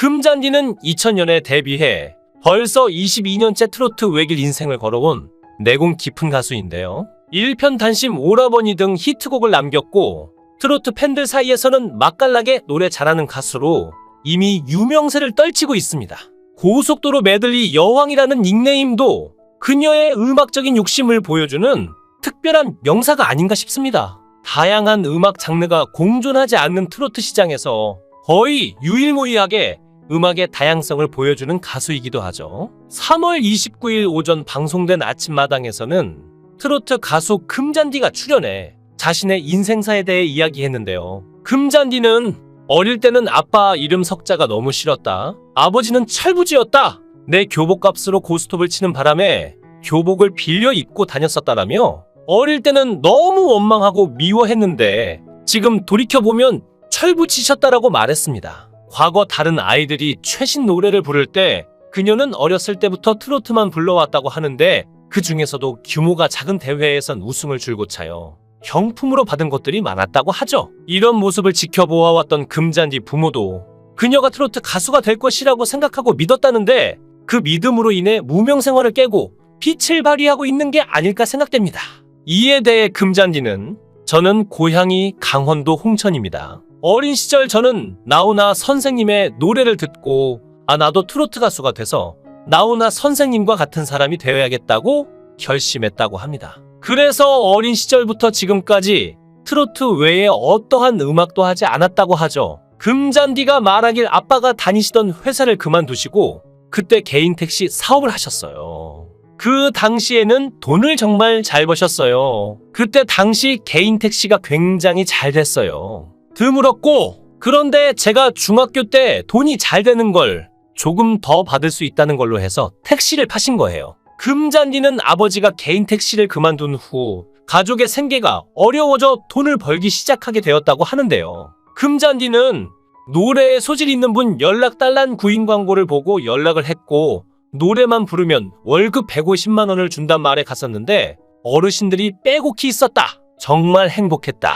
금잔디는 2000년에 데뷔해 벌써 22년째 트로트 외길 인생을 걸어온 내공 깊은 가수인데요. 일편단심 오라버니 등 히트곡을 남겼고 트로트 팬들 사이에서는 맛깔나게 노래 잘하는 가수로 이미 유명세를 떨치고 있습니다. 고속도로 메들리 여왕이라는 닉네임도 그녀의 음악적인 욕심을 보여주는 특별한 명사가 아닌가 싶습니다. 다양한 음악 장르가 공존하지 않는 트로트 시장에서 거의 유일무이하게 음악의 다양성을 보여주는 가수이기도 하죠. 3월 29일 오전 방송된 아침마당에서는 트로트 가수 금잔디가 출연해 자신의 인생사에 대해 이야기했는데요. 금잔디는 어릴 때는 아빠 이름 석자가 너무 싫었다. 아버지는 철부지였다. 내 교복값으로 고스톱을 치는 바람에 교복을 빌려 입고 다녔었다라며 어릴 때는 너무 원망하고 미워했는데 지금 돌이켜보면 철부지셨다라고 말했습니다. 과거 다른 아이들이 최신 노래를 부를 때 그녀는 어렸을 때부터 트로트만 불러왔다고 하는데 그 중에서도 규모가 작은 대회에선 우승을 줄곧 차요. 경품으로 받은 것들이 많았다고 하죠. 이런 모습을 지켜보아왔던 금잔디 부모도 그녀가 트로트 가수가 될 것이라고 생각하고 믿었다는데 그 믿음으로 인해 무명생활을 깨고 빛을 발휘하고 있는 게 아닐까 생각됩니다. 이에 대해 금잔디는 저는 고향이 강원도 홍천입니다. 어린 시절 저는 나훈아 선생님의 노래를 듣고 나도 트로트 가수가 돼서 나훈아 선생님과 같은 사람이 되어야겠다고 결심했다고 합니다. 그래서 어린 시절부터 지금까지 트로트 외에 어떠한 음악도 하지 않았다고 하죠. 금잔디가 말하길 아빠가 다니시던 회사를 그만두시고 그때 개인 택시 사업을 하셨어요. 그 당시에는 돈을 정말 잘 버셨어요. 그때 당시 개인 택시가 굉장히 잘 됐어요. 드물었고 그런데 제가 중학교 때 돈이 잘 되는 걸 조금 더 받을 수 있다는 걸로 해서 택시를 파신 거예요. 금잔디는 아버지가 개인 택시를 그만둔 후 가족의 생계가 어려워져 돈을 벌기 시작하게 되었다고 하는데요. 금잔디는 노래에 소질 있는 분 연락달란 구인 광고를 보고 연락을 했고 노래만 부르면 월급 150만 원을 준단 말에 갔었는데 어르신들이 빼곡히 있었다. 정말 행복했다.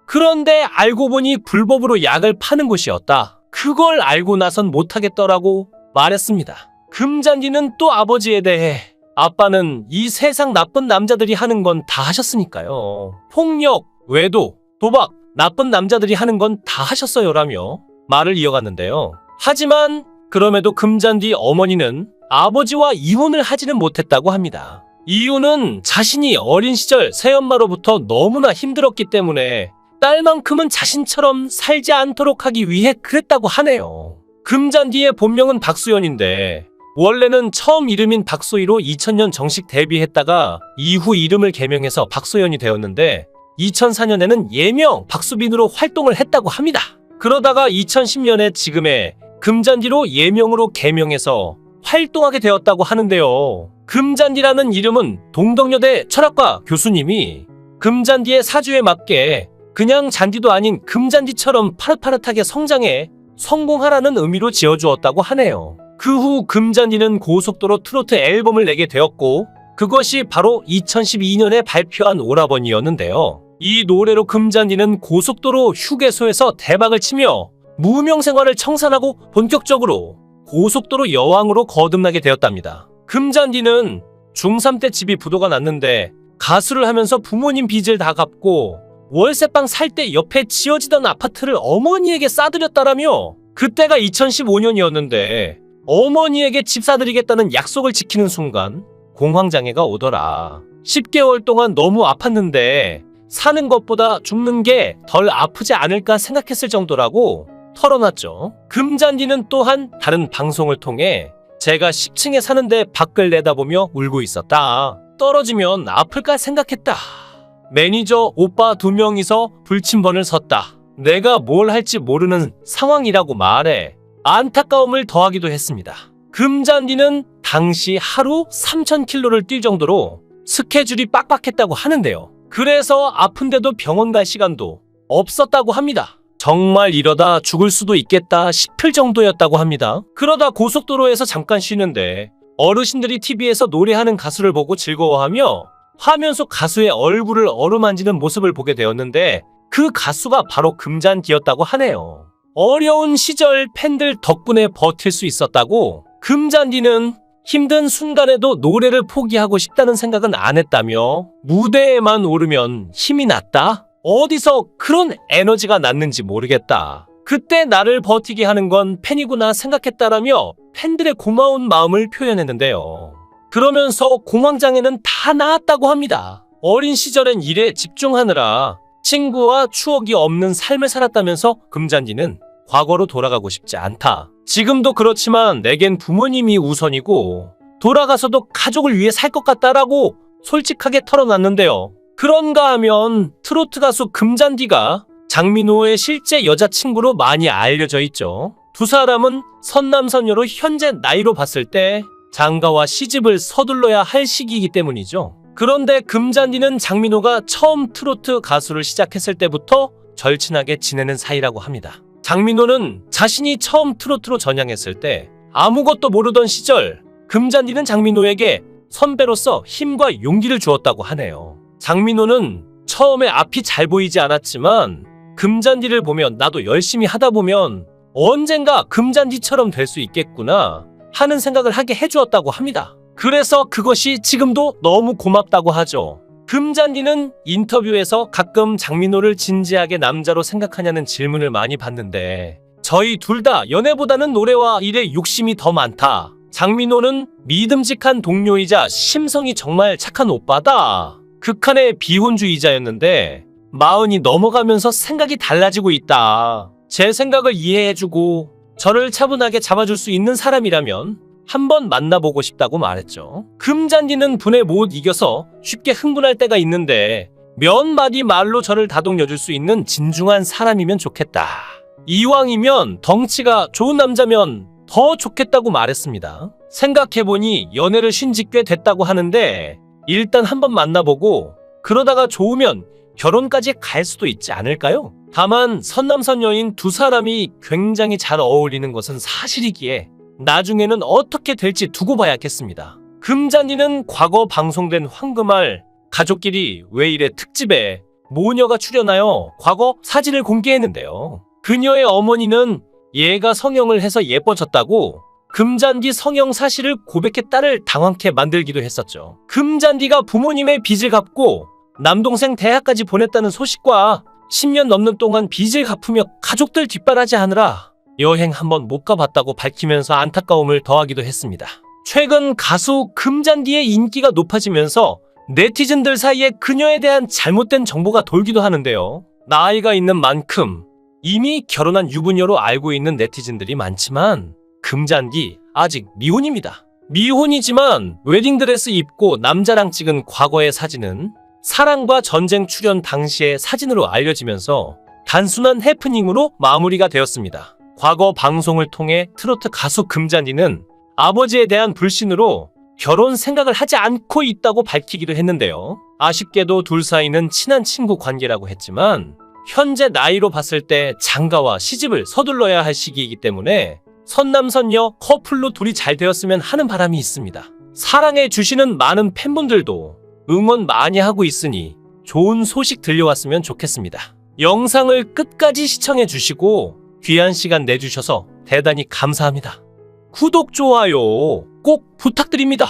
그런데 알고 보니 불법으로 약을 파는 곳이었다. 그걸 알고 나선 못하겠더라고 말했습니다. 금잔디는 또 아버지에 대해 아빠는 이 세상 나쁜 남자들이 하는 건 다 하셨으니까요. 폭력, 외도, 도박, 나쁜 남자들이 하는 건 다 하셨어요라며 말을 이어갔는데요. 하지만 그럼에도 금잔디 어머니는 아버지와 이혼을 하지는 못했다고 합니다. 이유는 자신이 어린 시절 새엄마로부터 너무나 힘들었기 때문에 딸만큼은 자신처럼 살지 않도록 하기 위해 그랬다고 하네요. 금잔디의 본명은 박수연인데 원래는 처음 이름인 박소희로 2000년 정식 데뷔했다가 이후 이름을 개명해서 박소연이 되었는데 2004년에는 예명 박수빈으로 활동을 했다고 합니다. 그러다가 2010년에 지금의 금잔디로 예명으로 개명해서 활동하게 되었다고 하는데요. 금잔디라는 이름은 동덕여대 철학과 교수님이 금잔디의 사주에 맞게 그냥 잔디도 아닌 금잔디처럼 파릇파릇하게 성장해 성공하라는 의미로 지어주었다고 하네요. 그 후 금잔디는 고속도로 트로트 앨범을 내게 되었고 그것이 바로 2012년에 발표한 오라버니였는데요. 이 노래로 금잔디는 고속도로 휴게소에서 대박을 치며 무명 생활을 청산하고 본격적으로 고속도로 여왕으로 거듭나게 되었답니다. 금잔디는 중3 때 집이 부도가 났는데 가수를 하면서 부모님 빚을 다 갚고 월세방 살 때 옆에 지어지던 아파트를 어머니에게 싸드렸다라며 그때가 2015년이었는데 어머니에게 집 사드리겠다는 약속을 지키는 순간 공황장애가 오더라. 10개월 동안 너무 아팠는데 사는 것보다 죽는 게 덜 아프지 않을까 생각했을 정도라고 털어놨죠. 금잔디는 또한 다른 방송을 통해 제가 10층에 사는데 밖을 내다보며 울고 있었다. 떨어지면 아플까 생각했다. 매니저 오빠 2명이서 불침번을 섰다. 내가 뭘 할지 모르는 상황이라고 말해 안타까움을 더하기도 했습니다. 금잔디는 당시 하루 3000km를 뛸 정도로 스케줄이 빡빡했다고 하는데요. 그래서 아픈데도 병원 갈 시간도 없었다고 합니다. 정말 이러다 죽을 수도 있겠다 싶을 정도였다고 합니다. 그러다 고속도로에서 잠깐 쉬는데 어르신들이 TV에서 노래하는 가수를 보고 즐거워하며 화면 속 가수의 얼굴을 어루만지는 모습을 보게 되었는데 그 가수가 바로 금잔디였다고 하네요. 어려운 시절 팬들 덕분에 버틸 수 있었다고. 금잔디는 힘든 순간에도 노래를 포기하고 싶다는 생각은 안 했다며 무대에만 오르면 힘이 났다? 어디서 그런 에너지가 났는지 모르겠다. 그때 나를 버티게 하는 건 팬이구나 생각했다라며 팬들의 고마운 마음을 표현했는데요. 그러면서 공황장애는 다 나았다고 합니다. 어린 시절엔 일에 집중하느라 친구와 추억이 없는 삶을 살았다면서 금잔디는 과거로 돌아가고 싶지 않다. 지금도 그렇지만 내겐 부모님이 우선이고 돌아가서도 가족을 위해 살 것 같다라고 솔직하게 털어놨는데요. 그런가 하면 트로트 가수 금잔디가 장민호의 실제 여자친구로 많이 알려져 있죠. 두 사람은 선남선녀로 현재 나이로 봤을 때 장가와 시집을 서둘러야 할 시기이기 때문이죠. 그런데 금잔디는 장민호가 처음 트로트 가수를 시작했을 때부터 절친하게 지내는 사이라고 합니다. 장민호는 자신이 처음 트로트로 전향했을 때 아무것도 모르던 시절 금잔디는 장민호에게 선배로서 힘과 용기를 주었다고 하네요. 장민호는 처음에 앞이 잘 보이지 않았지만 금잔디를 보면 나도 열심히 하다 보면 언젠가 금잔디처럼 될 수 있겠구나 하는 생각을 하게 해주었다고 합니다. 그래서 그것이 지금도 너무 고맙다고 하죠. 금잔디는 인터뷰에서 가끔 장민호를 진지하게 남자로 생각하냐는 질문을 많이 받는데 저희 둘 다 연애보다는 노래와 일에 욕심이 더 많다. 장민호는 믿음직한 동료이자 심성이 정말 착한 오빠다. 극한의 비혼주의자였는데 40이 넘어가면서 생각이 달라지고 있다. 제 생각을 이해해주고 저를 차분하게 잡아줄 수 있는 사람이라면 한번 만나보고 싶다고 말했죠. 금잔디는 분에 못 이겨서 쉽게 흥분할 때가 있는데 몇 마디 말로 저를 다독여줄 수 있는 진중한 사람이면 좋겠다. 이왕이면 덩치가 좋은 남자면 더 좋겠다고 말했습니다. 생각해보니 연애를 쉰지 꽤 됐다고 하는데 일단 한번 만나보고 그러다가 좋으면 결혼까지 갈 수도 있지 않을까요? 다만 선남선녀인 두 사람이 굉장히 잘 어울리는 것은 사실이기에 나중에는 어떻게 될지 두고 봐야겠습니다. 금잔디는 과거 방송된 황금알 가족끼리 왜 이래 특집에 모녀가 출연하여 과거 사진을 공개했는데요. 그녀의 어머니는 얘가 성형을 해서 예뻐졌다고 금잔디 성형 사실을 고백해 딸을 당황케 만들기도 했었죠. 금잔디가 부모님의 빚을 갚고 남동생 대학까지 보냈다는 소식과 10년 넘는 동안 빚을 갚으며 가족들 뒷바라지 하느라 여행 한번 못 가봤다고 밝히면서 안타까움을 더하기도 했습니다. 최근 가수 금잔디의 인기가 높아지면서 네티즌들 사이에 그녀에 대한 잘못된 정보가 돌기도 하는데요. 나이가 있는 만큼 이미 결혼한 유부녀로 알고 있는 네티즌들이 많지만 금잔디 아직 미혼입니다. 미혼이지만 웨딩드레스 입고 남자랑 찍은 과거의 사진은 사랑과 전쟁 출연 당시의 사진으로 알려지면서 단순한 해프닝으로 마무리가 되었습니다. 과거 방송을 통해 트로트 가수 금잔디는 아버지에 대한 불신으로 결혼 생각을 하지 않고 있다고 밝히기도 했는데요. 아쉽게도 둘 사이는 친한 친구 관계라고 했지만 현재 나이로 봤을 때 장가와 시집을 서둘러야 할 시기이기 때문에 선남선녀 커플로 둘이 잘 되었으면 하는 바람이 있습니다. 사랑해 주시는 많은 팬분들도 응원 많이 하고 있으니 좋은 소식 들려왔으면 좋겠습니다. 영상을 끝까지 시청해 주시고 귀한 시간 내주셔서 대단히 감사합니다. 구독, 좋아요 꼭 부탁드립니다.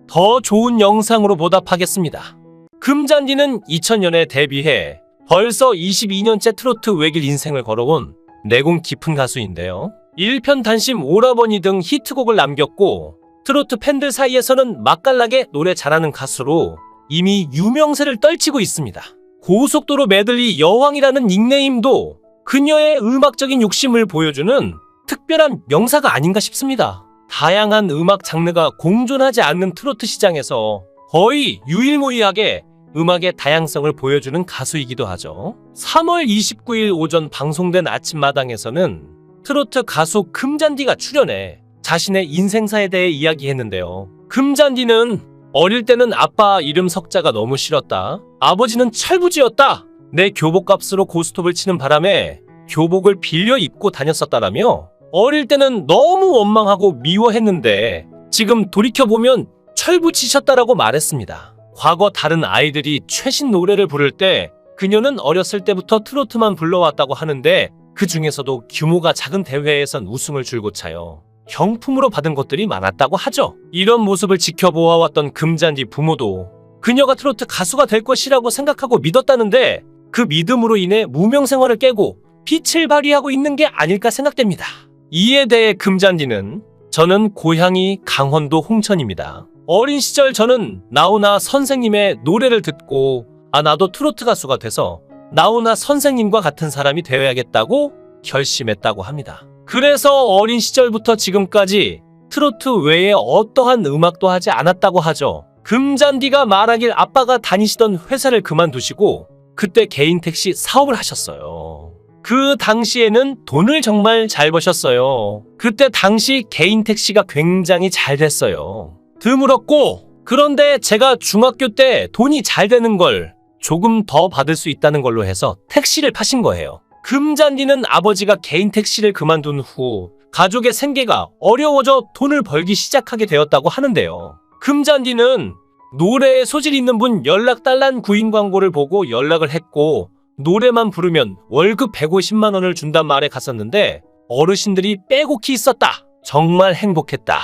더 좋은 영상으로 보답하겠습니다. 금잔디는 2000년에 데뷔해 벌써 22년째 트로트 외길 인생을 걸어온 내공 깊은 가수인데요. 일편단심, 오라버니 등 히트곡을 남겼고 트로트 팬들 사이에서는 맛깔나게 노래 잘하는 가수로 이미 유명세를 떨치고 있습니다. 고속도로 메들리 여왕이라는 닉네임도 그녀의 음악적인 욕심을 보여주는 특별한 명사가 아닌가 싶습니다. 다양한 음악 장르가 공존하지 않는 트로트 시장에서 거의 유일무이하게 음악의 다양성을 보여주는 가수이기도 하죠. 3월 29일 오전 방송된 아침마당에서는 트로트 가수 금잔디가 출연해 자신의 인생사에 대해 이야기했는데요. 금잔디는 어릴 때는 아빠 이름 석자가 너무 싫었다. 아버지는 철부지였다. 내 교복값으로 고스톱을 치는 바람에 교복을 빌려 입고 다녔었다라며 어릴 때는 너무 원망하고 미워했는데 지금 돌이켜보면 철부지셨다라고 말했습니다. 과거 다른 아이들이 최신 노래를 부를 때 그녀는 어렸을 때부터 트로트만 불러왔다고 하는데 그 중에서도 규모가 작은 대회에선 우승을 줄곧 차요. 경품으로 받은 것들이 많았다고 하죠. 이런 모습을 지켜보아왔던 금잔디 부모도 그녀가 트로트 가수가 될 것이라고 생각하고 믿었다는데 그 믿음으로 인해 무명 생활을 깨고 빛을 발휘하고 있는 게 아닐까 생각됩니다. 이에 대해 금잔디는 저는 고향이 강원도 홍천입니다. 어린 시절 저는 나훈아 선생님의 노래를 듣고 나도 트로트 가수가 돼서 나훈아 선생님과 같은 사람이 되어야겠다고 결심했다고 합니다. 그래서 어린 시절부터 지금까지 트로트 외에 어떠한 음악도 하지 않았다고 하죠. 금잔디가 말하길 아빠가 다니시던 회사를 그만두시고 그때 개인 택시 사업을 하셨어요. 그 당시에는 돈을 정말 잘 버셨어요. 그때 당시 개인 택시가 굉장히 잘 됐어요. 드물었고, 그런데 제가 중학교 때 돈이 잘 되는 걸 조금 더 받을 수 있다는 걸로 해서 택시를 파신 거예요. 금잔디는 아버지가 개인 택시를 그만둔 후 가족의 생계가 어려워져 돈을 벌기 시작하게 되었다고 하는데요. 금잔디는 노래에 소질 있는 분 연락달란 구인 광고를 보고 연락을 했고 노래만 부르면 월급 150만 원을 준단 말에 갔었는데 어르신들이 빼곡히 있었다. 정말 행복했다.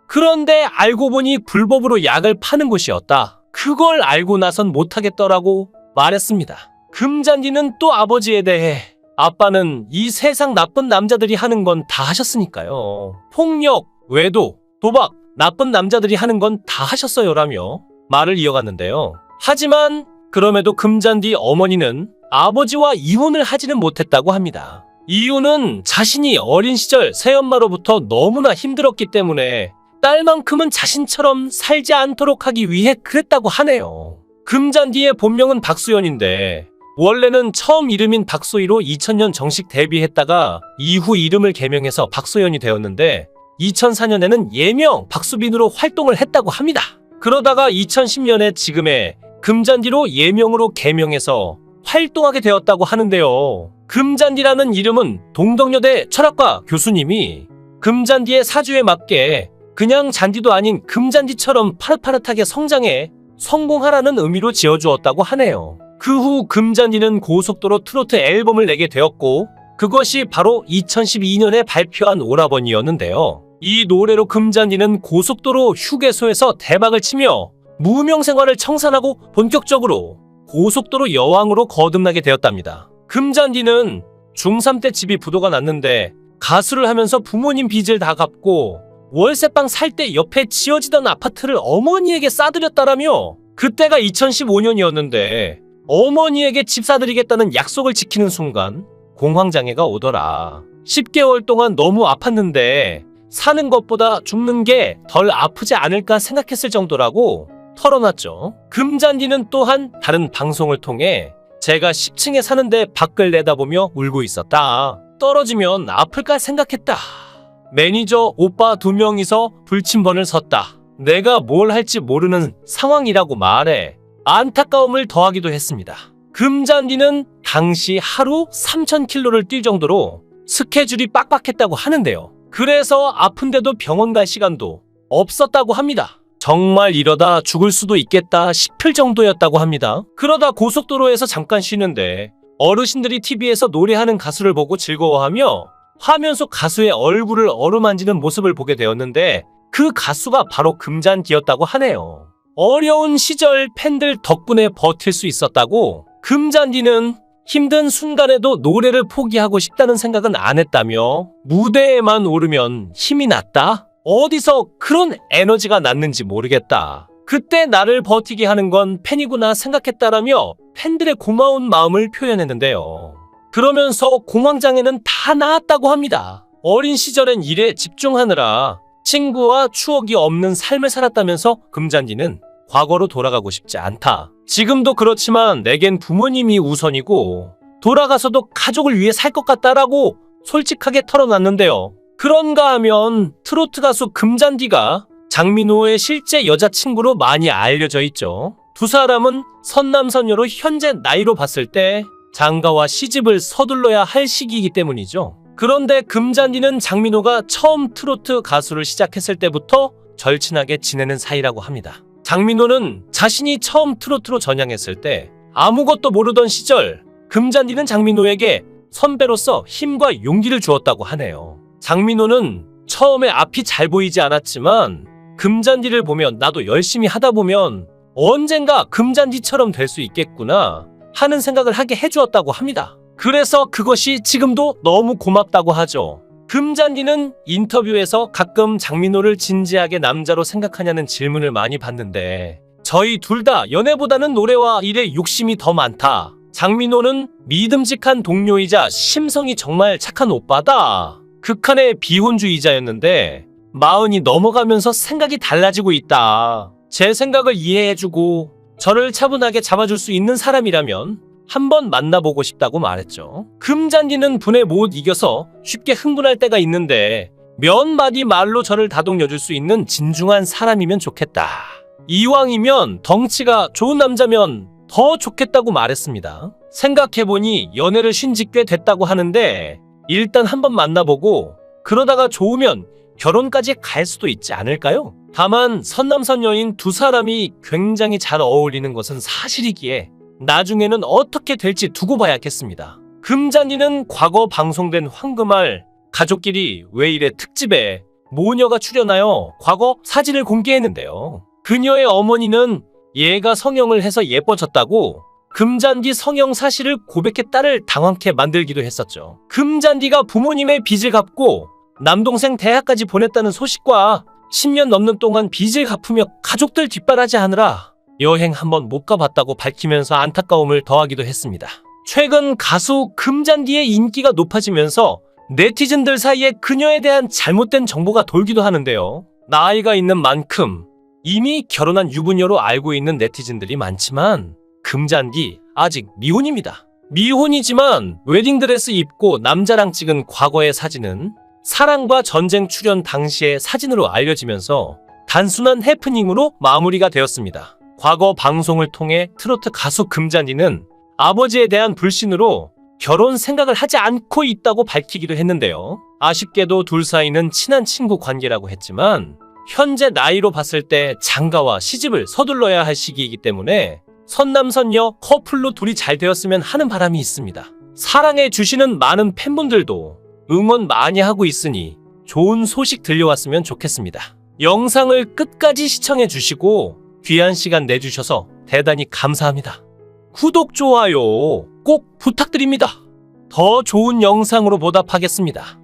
그런데 알고 보니 불법으로 약을 파는 곳이었다. 그걸 알고 나선 못하겠더라고 말했습니다. 금잔디는 또 아버지에 대해 아빠는 이 세상 나쁜 남자들이 하는 건 다 하셨으니까요. 폭력, 외도, 도박, 나쁜 남자들이 하는 건 다 하셨어요라며 말을 이어갔는데요. 하지만 그럼에도 금잔디 어머니는 아버지와 이혼을 하지는 못했다고 합니다. 이유는 자신이 어린 시절 새엄마로부터 너무나 힘들었기 때문에 딸만큼은 자신처럼 살지 않도록 하기 위해 그랬다고 하네요. 금잔디의 본명은 박수연인데 원래는 처음 이름인 박소희로 2000년 정식 데뷔했다가 이후 이름을 개명해서 박소연이 되었는데 2004년에는 예명 박수빈으로 활동을 했다고 합니다. 그러다가 2010년에 지금의 금잔디로 예명으로 개명해서 활동하게 되었다고 하는데요. 금잔디라는 이름은 동덕여대 철학과 교수님이 금잔디의 사주에 맞게 그냥 잔디도 아닌 금잔디처럼 파릇파릇하게 성장해 성공하라는 의미로 지어주었다고 하네요. 그 후 금잔디는 고속도로 트로트 앨범을 내게 되었고 그것이 바로 2012년에 발표한 오라버니였는데요. 이 노래로 금잔디는 고속도로 휴게소에서 대박을 치며 무명 생활을 청산하고 본격적으로 고속도로 여왕으로 거듭나게 되었답니다. 금잔디는 중3 때 집이 부도가 났는데 가수를 하면서 부모님 빚을 다 갚고 월세방 살 때 옆에 지어지던 아파트를 어머니에게 싸드렸다라며 그때가 2015년이었는데 어머니에게 집 사드리겠다는 약속을 지키는 순간 공황장애가 오더라. 10개월 동안 너무 아팠는데 사는 것보다 죽는 게 덜 아프지 않을까 생각했을 정도라고 털어놨죠. 금잔디는 또한 다른 방송을 통해 제가 10층에 사는데 밖을 내다보며 울고 있었다. 떨어지면 아플까 생각했다. 매니저 오빠 2명이서 불침번을 섰다. 내가 뭘 할지 모르는 상황이라고 말해 안타까움을 더하기도 했습니다. 금잔디는 당시 하루 3,000km를 뛸 정도로 스케줄이 빡빡했다고 하는데요. 그래서 아픈데도 병원 갈 시간도 없었다고 합니다. 정말 이러다 죽을 수도 있겠다 싶을 정도였다고 합니다. 그러다 고속도로에서 잠깐 쉬는데 어르신들이 TV에서 노래하는 가수를 보고 즐거워하며 화면 속 가수의 얼굴을 어루만지는 모습을 보게 되었는데 그 가수가 바로 금잔디였다고 하네요. 어려운 시절 팬들 덕분에 버틸 수 있었다고 금잔디는 힘든 순간에도 노래를 포기하고 싶다는 생각은 안 했다며 무대에만 오르면 힘이 났다? 어디서 그런 에너지가 났는지 모르겠다. 그때 나를 버티게 하는 건 팬이구나 생각했다라며 팬들의 고마운 마음을 표현했는데요. 그러면서 공황장애는 다 나았다고 합니다. 어린 시절엔 일에 집중하느라 친구와 추억이 없는 삶을 살았다면서 금잔디는 과거로 돌아가고 싶지 않다. 지금도 그렇지만 내겐 부모님이 우선이고 돌아가서도 가족을 위해 살 것 같다라고 솔직하게 털어놨는데요. 그런가 하면 트로트 가수 금잔디가 장민호의 실제 여자친구로 많이 알려져 있죠. 두 사람은 선남선녀로 현재 나이로 봤을 때 장가와 시집을 서둘러야 할 시기이기 때문이죠. 그런데 금잔디는 장민호가 처음 트로트 가수를 시작했을 때부터 절친하게 지내는 사이라고 합니다. 장민호는 자신이 처음 트로트로 전향했을 때 아무것도 모르던 시절 금잔디는 장민호에게 선배로서 힘과 용기를 주었다고 하네요. 장민호는 처음에 앞이 잘 보이지 않았지만 금잔디를 보면 나도 열심히 하다 보면 언젠가 금잔디처럼 될 수 있겠구나 하는 생각을 하게 해주었다고 합니다. 그래서 그것이 지금도 너무 고맙다고 하죠. 금잔디는 인터뷰에서 가끔 장민호를 진지하게 남자로 생각하냐는 질문을 많이 받는데 저희 둘 다 연애보다는 노래와 일에 욕심이 더 많다. 장민호는 믿음직한 동료이자 심성이 정말 착한 오빠다. 극한의 비혼주의자였는데 40이 넘어가면서 생각이 달라지고 있다. 제 생각을 이해해주고 저를 차분하게 잡아줄 수 있는 사람이라면 한번 만나보고 싶다고 말했죠. 금잔디는 분에 못 이겨서 쉽게 흥분할 때가 있는데 몇 마디 말로 저를 다독여줄 수 있는 진중한 사람이면 좋겠다. 이왕이면 덩치가 좋은 남자면 더 좋겠다고 말했습니다. 생각해보니 연애를 쉰 지 꽤 됐다고 하는데 일단 한번 만나보고 그러다가 좋으면 결혼까지 갈 수도 있지 않을까요? 다만 선남선녀인 두 사람이 굉장히 잘 어울리는 것은 사실이기에 나중에는 어떻게 될지 두고 봐야겠습니다. 금잔디는 과거 방송된 황금알 가족끼리 왜 이래 특집에 모녀가 출연하여 과거 사진을 공개했는데요. 그녀의 어머니는 얘가 성형을 해서 예뻐졌다고 금잔디 성형 사실을 고백해 딸을 당황케 만들기도 했었죠. 금잔디가 부모님의 빚을 갚고 남동생 대학까지 보냈다는 소식과 10년 넘는 동안 빚을 갚으며 가족들 뒷바라지 하느라 여행 한번 못 가봤다고 밝히면서 안타까움을 더하기도 했습니다. 최근 가수 금잔디의 인기가 높아지면서 네티즌들 사이에 그녀에 대한 잘못된 정보가 돌기도 하는데요. 나이가 있는 만큼 이미 결혼한 유부녀로 알고 있는 네티즌들이 많지만 금잔디 아직 미혼입니다. 미혼이지만 웨딩드레스 입고 남자랑 찍은 과거의 사진은 사랑과 전쟁 출연 당시의 사진으로 알려지면서 단순한 해프닝으로 마무리가 되었습니다. 과거 방송을 통해 트로트 가수 금잔디는 아버지에 대한 불신으로 결혼 생각을 하지 않고 있다고 밝히기도 했는데요. 아쉽게도 둘 사이는 친한 친구 관계라고 했지만 현재 나이로 봤을 때 장가와 시집을 서둘러야 할 시기이기 때문에 선남선녀 커플로 둘이 잘 되었으면 하는 바람이 있습니다. 사랑해 주시는 많은 팬분들도 응원 많이 하고 있으니 좋은 소식 들려왔으면 좋겠습니다. 영상을 끝까지 시청해 주시고 귀한 시간 내주셔서 대단히 감사합니다. 구독, 좋아요 꼭 부탁드립니다. 더 좋은 영상으로 보답하겠습니다.